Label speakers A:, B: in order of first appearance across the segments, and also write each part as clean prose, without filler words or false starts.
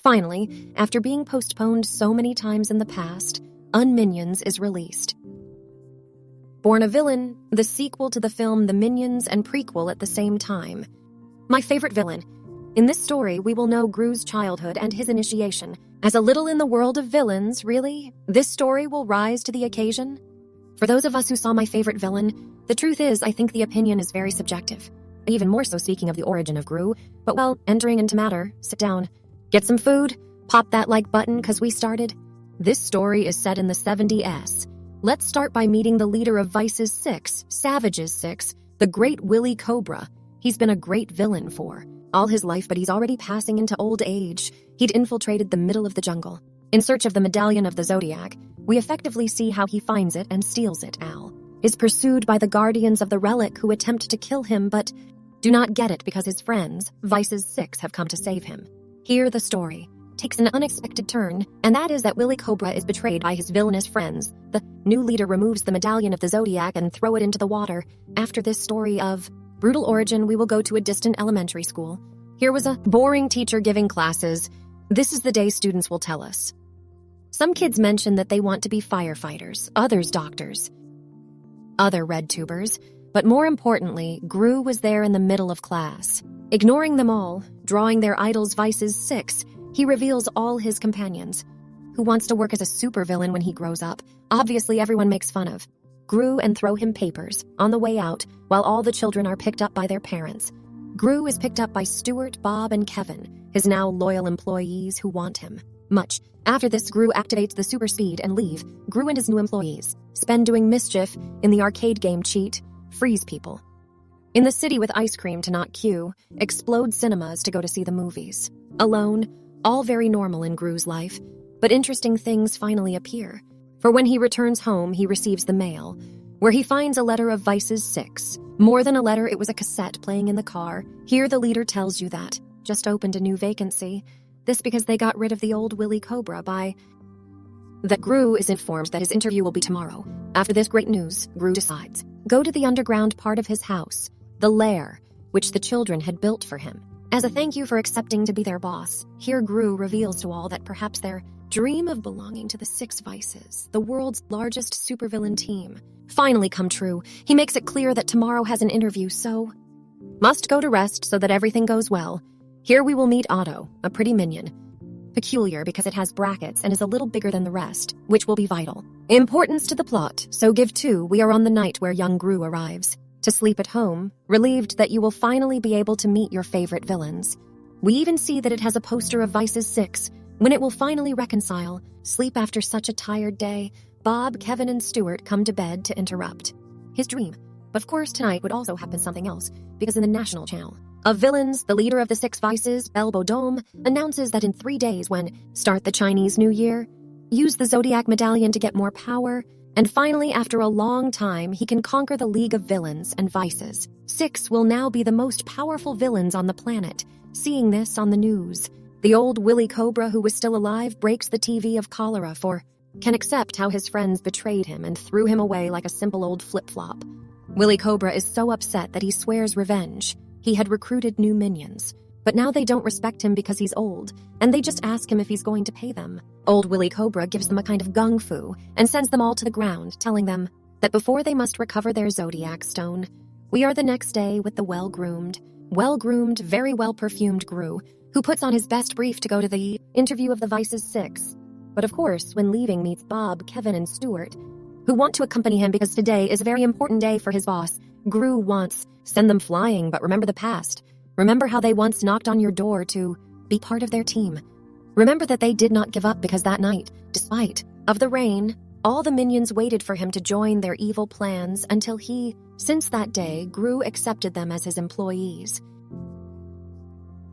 A: Finally, after being postponed so many times in the past, Unminions is released. Born a Villain, the sequel to the film The Minions and prequel at the same time. My favorite villain. In this story, we will know Gru's childhood and his initiation. As a little in the world of villains, really, this story will rise to the occasion? For those of us who saw my favorite villain, the truth is I think the opinion is very subjective. Even more so speaking of the origin of Gru, but well, entering into matter, sit down. Get some food, pop that like button cause we started. This story is set in the 70s. Let's start by meeting the leader of Vice's Six, Savage's Six, the Great Willy Cobra. He's been a great villain for all his life, but he's already passing into old age. He'd infiltrated the middle of the jungle. In search of the Medallion of the Zodiac, we effectively see how he finds it and steals it. Al is pursued by the Guardians of the Relic who attempt to kill him, but do not get it because his friends, Vice's Six, have come to save him. Here the story takes an unexpected turn, and that is that Willy Cobra is betrayed by his villainous friends. The new leader removes the Medallion of the Zodiac and throw it into the water. After this story of brutal origin, we will go to a distant elementary school. Here was a boring teacher giving classes. This is the day students will tell us. Some kids mention that they want to be firefighters, others doctors, other red tubers, but more importantly, Gru was there in the middle of class. Ignoring them all, drawing their idols Vice's Six, he reveals all his companions. Who wants to work as a supervillain when he grows up? Obviously everyone makes fun of Gru and throw him papers on the way out, while all the children are picked up by their parents. Gru is picked up by Stuart, Bob, and Kevin, his now loyal employees who want him. Much after this, Gru activates the super speed and leave. Gru and his new employees spend doing mischief in the arcade game Cheat, freeze people. In the city with ice cream to not queue, explode cinemas to go to see the movies. Alone, all very normal in Gru's life, but interesting things finally appear. For when he returns home, he receives the mail, where he finds a letter of Vice's Six. More than a letter, it was a cassette playing in the car. Here the leader tells you that just opened a new vacancy. This because they got rid of the old Willy Cobra that Gru is informed that his interview will be tomorrow. After this great news, Gru decides go to the underground part of his house, the lair, which the children had built for him. As a thank you for accepting to be their boss, here Gru reveals to all that perhaps their dream of belonging to the Six Vices, the world's largest supervillain team, finally come true. He makes it clear that tomorrow has an interview, so must go to rest so that everything goes well. Here we will meet Otto, a pretty minion. Peculiar because it has brackets and is a little bigger than the rest, which will be vital. Importance to the plot, so give two, we are on the night where young Gru arrives. To sleep at home, relieved that you will finally be able to meet your favorite villains. We even see that it has a poster of Vice's Six, when it will finally reconcile. Sleep after such a tired day, Bob, Kevin, and Stuart come to bed to interrupt his dream. But of course tonight would also happen something else, because in the national channel of villains, the leader of the Six Vices, Elbow Dome, announces that in 3 days when start the Chinese New Year, use the Zodiac Medallion to get more power, and finally, after a long time, he can conquer the League of Villains and Vices. Six will now be the most powerful villains on the planet. Seeing this on the news, the old Willy Cobra who was still alive breaks the TV of cholera for can accept how his friends betrayed him and threw him away like a simple old flip-flop. Willy Cobra is so upset that he swears revenge. He had recruited new minions, but now they don't respect him because he's old, and they just ask him if he's going to pay them. Old Willy Cobra gives them a kind of gung fu and sends them all to the ground, telling them that before they must recover their Zodiac Stone. We are the next day with the well-groomed, very well-perfumed Gru, who puts on his best brief to go to the interview of the Vice's Six. But of course, when leaving meets Bob, Kevin, and Stuart, who want to accompany him because today is a very important day for his boss. Gru wants send them flying, but remember the past. Remember how they once knocked on your door to be part of their team. Remember that they did not give up because that night, despite of the rain, all the minions waited for him to join their evil plans until since that day, Gru accepted them as his employees.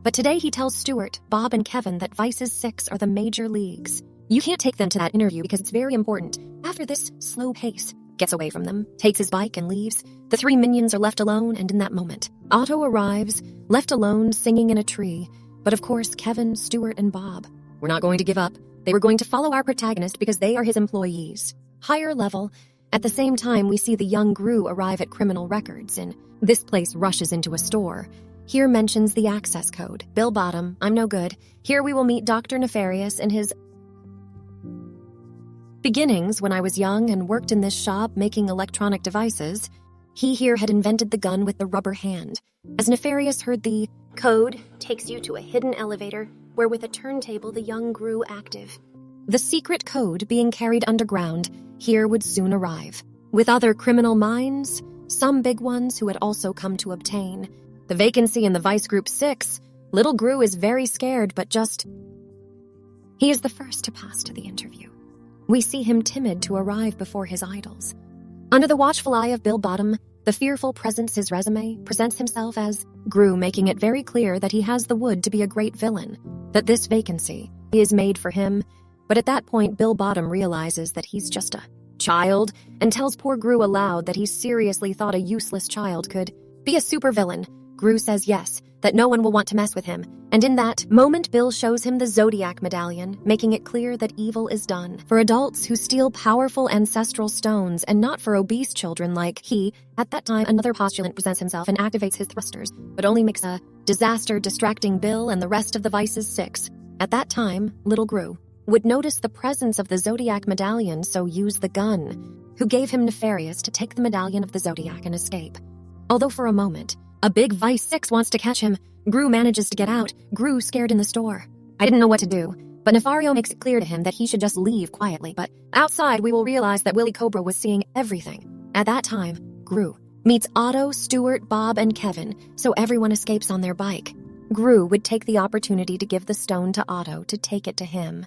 A: But today he tells Stuart, Bob, and Kevin that Vice's Six are the major leagues. You can't take them to that interview because it's very important. After this slow pace, gets away from them, takes his bike and leaves. The 3 minions are left alone, and in that moment, Otto arrives, left alone singing in a tree. But of course, Kevin, Stuart, and Bob were not going to give up. They were going to follow our protagonist because they are his employees. Higher level. At the same time, we see the young Gru arrive at Criminal Records, and this place rushes into a store. here mentions the access code. Bill Bottom, I'm no good. Here we will meet Dr. Nefarious in his beginnings when I was young and worked in this shop making electronic devices. He here had invented the gun with the rubber hand. As Nefarious heard the code takes you to a hidden elevator where with a turntable the young grew active. The secret code being carried underground here would soon arrive. With other criminal minds, some big ones who had also come to obtain the vacancy in the Vice Group 6, little Gru is very scared, but he is the first to pass to the interview. We see him timid to arrive before his idols. Under the watchful eye of Bill Bottom, the fearful presence his resume presents himself as Gru, making it very clear that he has the wood to be a great villain, that this vacancy is made for him. But at that point, Bill Bottom realizes that he's just a child and tells poor Gru aloud that he seriously thought a useless child could be a supervillain. Gru says yes, that no one will want to mess with him. And in that moment, Bill shows him the Zodiac medallion, making it clear that evil is done for adults who steal powerful ancestral stones and not for obese children like he. At that time, another postulant presents himself and activates his thrusters, but only makes a disaster, distracting Bill and the rest of the Vice's 6. At that time, little Gru would notice the presence of the Zodiac medallion, so use the gun, who gave him Nefarious to take the medallion of the Zodiac and escape. Although for a moment, a big Vice 6 wants to catch him, Gru manages to get out, Gru scared in the store. I didn't know what to do, but Nefario makes it clear to him that he should just leave quietly, but outside we will realize that Willy Cobra was seeing everything. At that time, Gru meets Otto, Stuart, Bob, and Kevin, so everyone escapes on their bike. Gru would take the opportunity to give the stone to Otto to take it to him.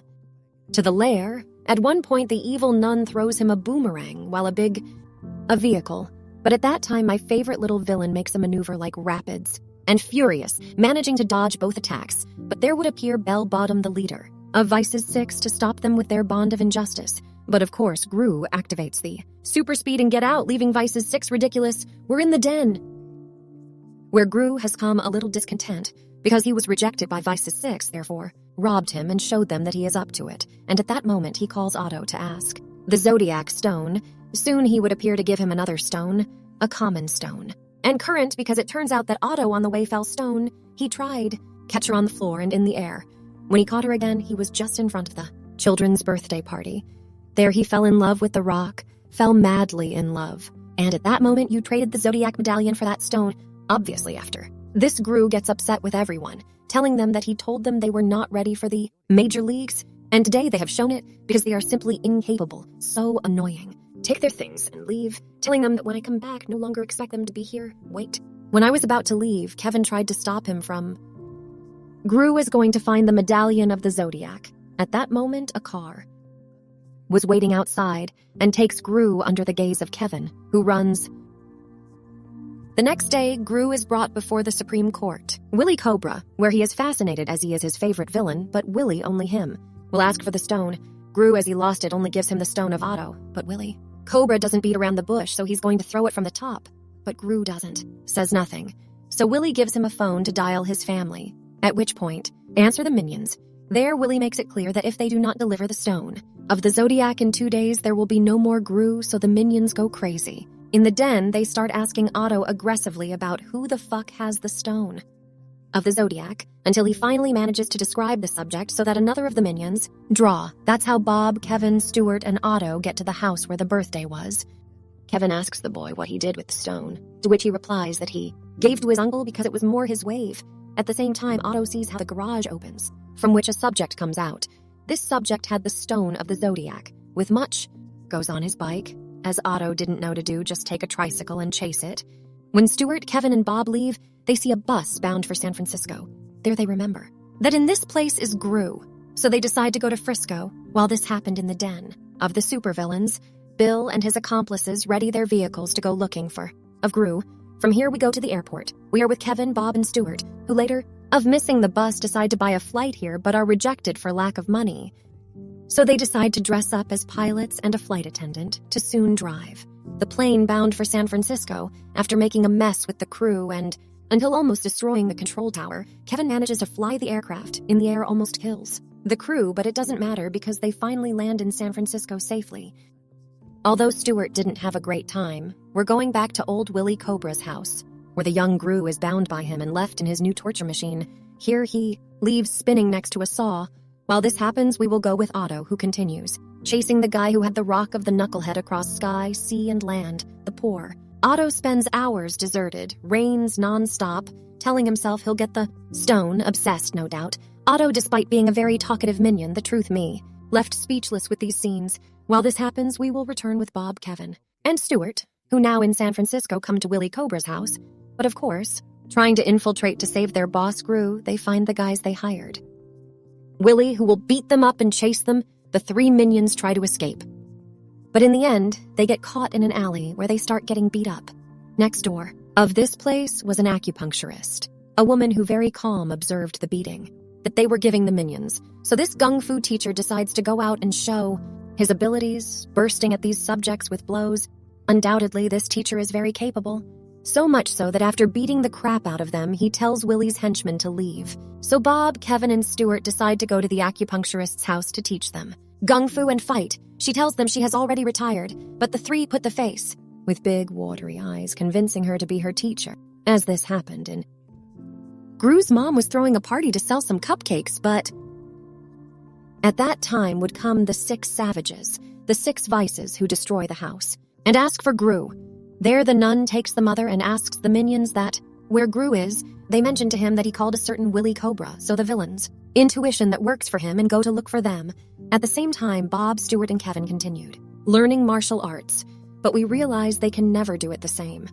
A: To the lair, at one point the evil nun throws him a boomerang while a vehicle. But at that time my favorite little villain makes a maneuver like rapids, and furious, managing to dodge both attacks. But there would appear Bell Bottom, the leader of Vice's 6, to stop them with their bond of injustice. But of course, Gru activates the super speed and get out, leaving Vice's 6 ridiculous. We're in the den, where Gru has come a little discontent because he was rejected by Vice's 6, therefore robbed him and showed them that he is up to it. And at that moment he calls Otto to ask the Zodiac stone. Soon he would appear to give him another stone, a common stone. And current, because it turns out that Otto on the way fell stone. He tried catch her on the floor and in the air. When he caught her again, he was just in front of the children's birthday party. There he fell in love with the rock, fell madly in love. And at that moment you traded the Zodiac medallion for that stone. Obviously after this, Gru gets upset with everyone, telling them that he told them they were not ready for the major leagues, and today they have shown it because they are simply incapable. So annoying. Take their things and leave, telling them that when I come back, no longer expect them to be here. Wait. When I was about to leave, Kevin tried to stop him from Gru is going to find the medallion of the Zodiac. At that moment, a car was waiting outside and takes Gru under the gaze of Kevin, who runs. The next day, Gru is brought before the Supreme Court, Willy Cobra, where he is fascinated as he is his favorite villain, but Willy, only him, will ask for the stone. Gru, as he lost it, only gives him the stone of Otto, but Willy Cobra doesn't beat around the bush, so he's going to throw it from the top. But Gru doesn't, says nothing. So Willy gives him a phone to dial his family, at which point, answer the minions. There, Willy makes it clear that if they do not deliver the stone of the Zodiac in 2 days, there will be no more Gru, so the minions go crazy. In the den, they start asking Otto aggressively about who the fuck has the stone of the Zodiac, until he finally manages to describe the subject so that another of the minions draw. That's how Bob, Kevin, Stuart, and Otto get to the house where the birthday was. Kevin asks the boy what he did with the stone, to which he replies that he gave to his uncle because it was more his wave. At the same time, Otto sees how the garage opens, from which a subject comes out. This subject had the stone of the Zodiac. With much, goes on his bike. As Otto didn't know to do, just take a tricycle and chase it. When Stuart, Kevin, and Bob leave, they see a bus bound for San Francisco. There they remember that in this place is Gru, so they decide to go to Frisco. While this happened in the den of the supervillains, Bill and his accomplices ready their vehicles to go looking for Gru. From here we go to the airport. We are with Kevin, Bob, and Stuart, who later, of missing the bus, decide to buy a flight here but are rejected for lack of money. So they decide to dress up as pilots and a flight attendant to soon drive the plane bound for San Francisco. After making a mess with the crew and until almost destroying the control tower, Kevin manages to fly the aircraft. In the air, almost kills the crew, but it doesn't matter because they finally land in San Francisco safely. Although Stuart didn't have a great time, we're going back to old Willy Cobra's house. where the young Gru is bound by him and left in his new torture machine. Here he leaves spinning next to a saw. While this happens, we will go with Otto, who continues, chasing the guy who had the rock of the knucklehead across sky, sea, and land, the poor. Otto spends hours deserted, rains non-stop, telling himself he'll get the stone, obsessed no doubt. Otto, despite being a very talkative minion, the truth me, left speechless with these scenes. While this happens, we will return with Bob, Kevin, and Stuart, who now in San Francisco come to Willie Cobra's house. But of course, trying to infiltrate to save their boss Gru, they find the guys they hired. Willie, who will beat them up and chase them, the three minions try to escape. But in the end, they get caught in an alley where they start getting beat up. Next door of this place was an acupuncturist, a woman who very calm observed the beating that they were giving the minions. So this gung fu teacher decides to go out and show his abilities, bursting at these subjects with blows. Undoubtedly, this teacher is very capable. So much so that after beating the crap out of them, he tells Willie's henchmen to leave. So Bob, Kevin, and Stuart decide to go to the acupuncturist's house to teach them gung fu and fight. She tells them she has already retired, but the three put the face, with big, watery eyes, convincing her to be her teacher. As this happened, and Gru's mom was throwing a party to sell some cupcakes, but at that time would come the 6 savages, the 6 vices who destroy the house, and ask for Gru. There the nun takes the mother and asks the minions that, where Gru is, they mention to him that he called a certain Willie Cobra, so the villains, intuition that works for him and go to look for them. At the same time, Bob, Stuart, and Kevin continued, learning martial arts, but we realize they can never do it the same.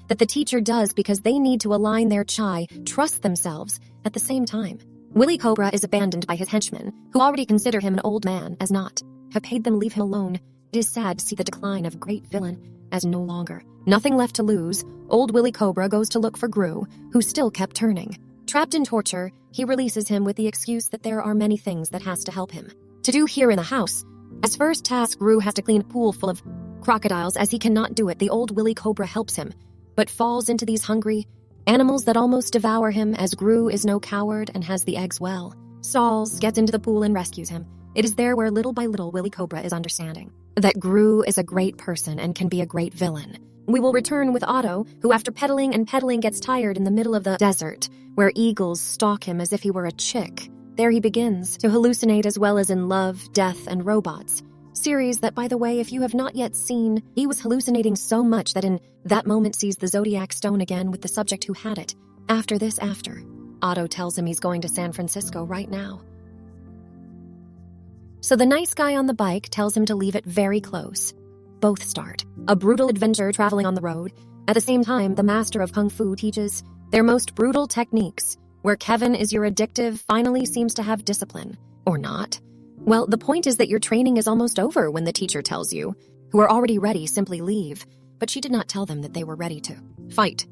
A: That the teacher does because they need to align their chai, trust themselves, at the same time. Willie Cobra is abandoned by his henchmen, who already consider him an old man, as not, have paid them leave him alone. It is sad to see the decline of great villain, as no longer. Nothing left to lose, old Willie Cobra goes to look for Gru, who still kept turning. Trapped in torture, he releases him with the excuse that there are many things that has to help him to do here in the house. As first task, Gru has to clean a pool full of crocodiles. As he cannot do it, the old Willie Cobra helps him, but falls into these hungry animals that almost devour him, as Gru is no coward and has the eggs well. Sauls gets into the pool and rescues him. It is there where little by little Willie Cobra is understanding that Gru is a great person and can be a great villain. We will return with Otto, who after pedaling and pedaling gets tired in the middle of the desert, where eagles stalk him as if he were a chick. There he begins to hallucinate as well as in Love, Death, and Robots. Series that, by the way, if you have not yet seen, he was hallucinating so much that in that moment sees the Zodiac Stone again with the subject who had it. After Otto tells him he's going to San Francisco right now. So the nice guy on the bike tells him to leave it very close. Both start a brutal adventure traveling on the road. At the same time, the master of Kung Fu teaches their most brutal techniques, where Kevin is your addictive finally seems to have discipline. Or not. Well, the point is that your training is almost over when the teacher tells you, who are already ready, simply leave. But she did not tell them that they were ready to fight.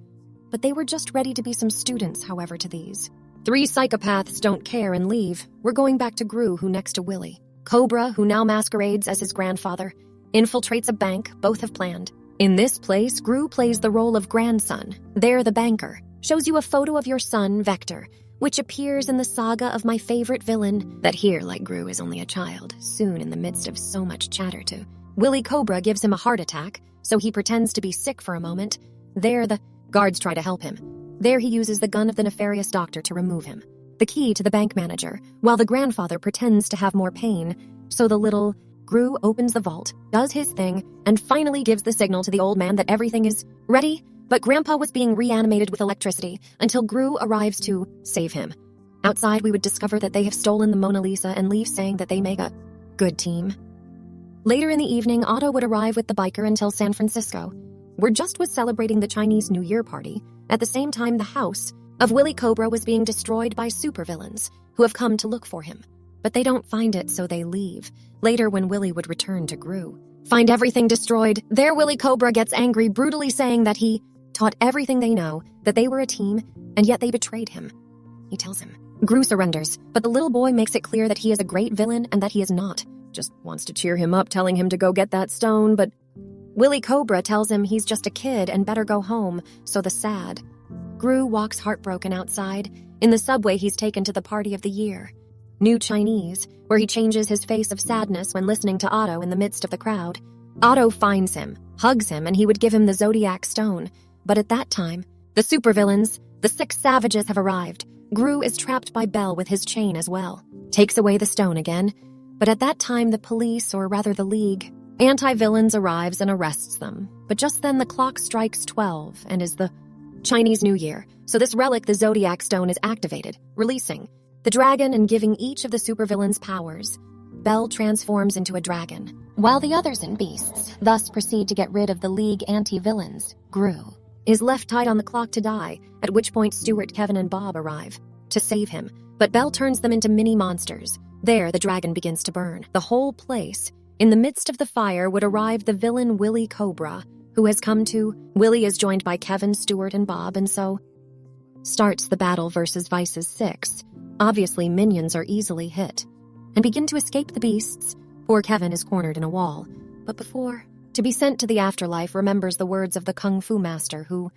A: But they were just ready to be some students, however, to these 3 psychopaths don't care and leave. We're going back to Gru, who next to Willie Cobra, who now masquerades as his grandfather, infiltrates a bank both have planned. In this place, Gru plays the role of grandson. There, the banker shows you a photo of your son, Vector, which appears in the saga of my favorite villain, that here, like Gru, is only a child, soon in the midst of so much chatter to. Willie Cobra gives him a heart attack, so he pretends to be sick for a moment. There, the guards try to help him. There he uses the gun of the nefarious doctor to remove him, the key to the bank manager, while the grandfather pretends to have more pain, so the little Gru opens the vault, does his thing, and finally gives the signal to the old man that everything is ready, but Grandpa was being reanimated with electricity until Gru arrives to save him. Outside, we would discover that they have stolen the Mona Lisa and leave saying that they make a good team. Later in the evening, Otto would arrive with the biker until San Francisco, where just was celebrating the Chinese New Year party. At the same time, the house of Willie Cobra was being destroyed by supervillains who have come to look for him. But they don't find it, so they leave. Later, when Willie would return to Gru, find everything destroyed. There, Willie Cobra gets angry, brutally saying that he taught everything they know, that they were a team, and yet they betrayed him. He tells him. Gru surrenders, but the little boy makes it clear that he is a great villain and that he is not. Just wants to cheer him up, telling him to go get that stone, but Willie Cobra tells him he's just a kid and better go home, so the sad. Gru walks heartbroken outside. In the subway, he's taken to the party of the year. New Chinese, where he changes his face of sadness when listening to Otto in the midst of the crowd. Otto finds him, hugs him, and he would give him the Zodiac Stone. But at that time, The supervillains, the 6 savages have arrived. Gru is trapped by Bell with his chain as well. Takes away the stone again. But at that time, the police, or rather the League, anti-villains arrives and arrests them. But just then the clock strikes 12 and is the Chinese New Year. So this relic, the Zodiac Stone, is activated, releasing the dragon and giving each of the supervillains powers. Bell transforms into a dragon, while the others in beasts thus proceed to get rid of the League anti-villains. Gru is left tied on the clock to die, at which point Stuart, Kevin, and Bob arrive to save him. But Bell turns them into mini monsters. There, the dragon begins to burn the whole place. In the midst of the fire would arrive the villain Willy Cobra, who has come to. Willy is joined by Kevin, Stuart, and Bob, and so starts the battle versus Vice's 6. Obviously, minions are easily hit and begin to escape the beasts. Poor Kevin is cornered in a wall, but before to be sent to the afterlife remembers the words of the Kung Fu master who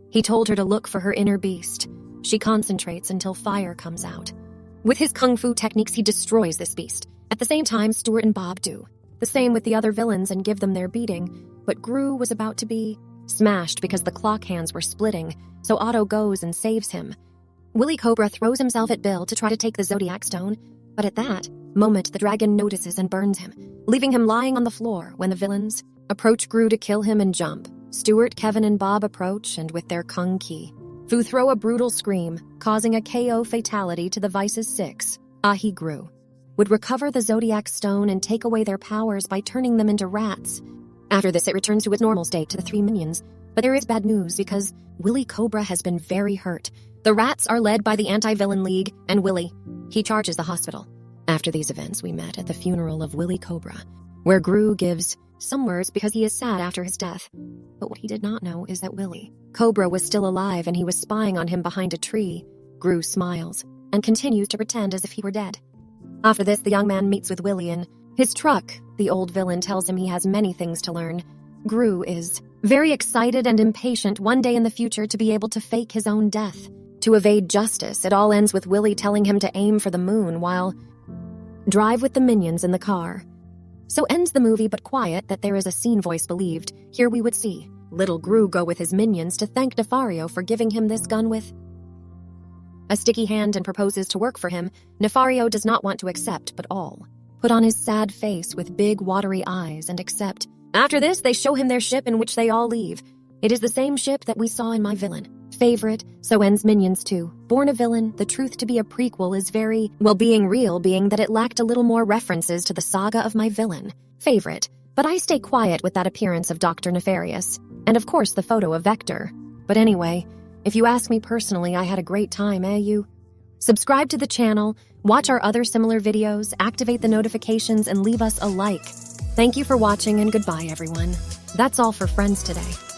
A: he told her to look for her inner beast. She concentrates until fire comes out. With his Kung Fu techniques, he destroys this beast. At the same time, Stuart and Bob do the same with the other villains and give them their beating, but Gru was about to be smashed because the clock hands were splitting, so Otto goes and saves him. Willy Cobra throws himself at Bill to try to take the Zodiac Stone, but at that moment the dragon notices and burns him, leaving him lying on the floor. When the villains approach Gru to kill him and jump, Stuart, Kevin, and Bob approach and with their Kung Ki Fu throw a brutal scream, causing a KO fatality to the Vice's 6. Ahi Gru would recover the Zodiac Stone and take away their powers by turning them into rats. After this, it returns to its normal state to the 3 minions. But there is bad news because Willy Cobra has been very hurt. The rats are led by the Anti-Villain League, and Willy, he charges the hospital. After these events, we met at the funeral of Willy Cobra, where Gru gives some words because he is sad after his death. But what he did not know is that Willy Cobra was still alive and he was spying on him behind a tree. Gru smiles and continues to pretend as if he were dead. After this, the young man meets with Willy in his truck. The old villain tells him he has many things to learn. Gru is very excited and impatient one day in the future to be able to fake his own death. To evade justice, it all ends with Willy telling him to aim for the moon while drive with the minions in the car. So ends the movie, but quiet that there is a scene voice believed. Here we would see little Gru go with his minions to thank Nefario for giving him this gun with a sticky hand and proposes to work for him. Nefario does not want to accept, but all put on his sad face with big watery eyes and accept. After this, they show him their ship in which they all leave. It is the same ship that we saw in my villain favorite. So ends Minions 2. Born a Villain, the truth to be a prequel is very, well, being real, being that it lacked a little more references to the saga of my villain favorite. But I stay quiet with that appearance of Dr. Nefarious. And of course the photo of Vector. But anyway, if you ask me personally, I had a great time, you? Subscribe to the channel, watch our other similar videos, activate the notifications, and leave us a like. Thank you for watching and goodbye, everyone. That's all for Friends today.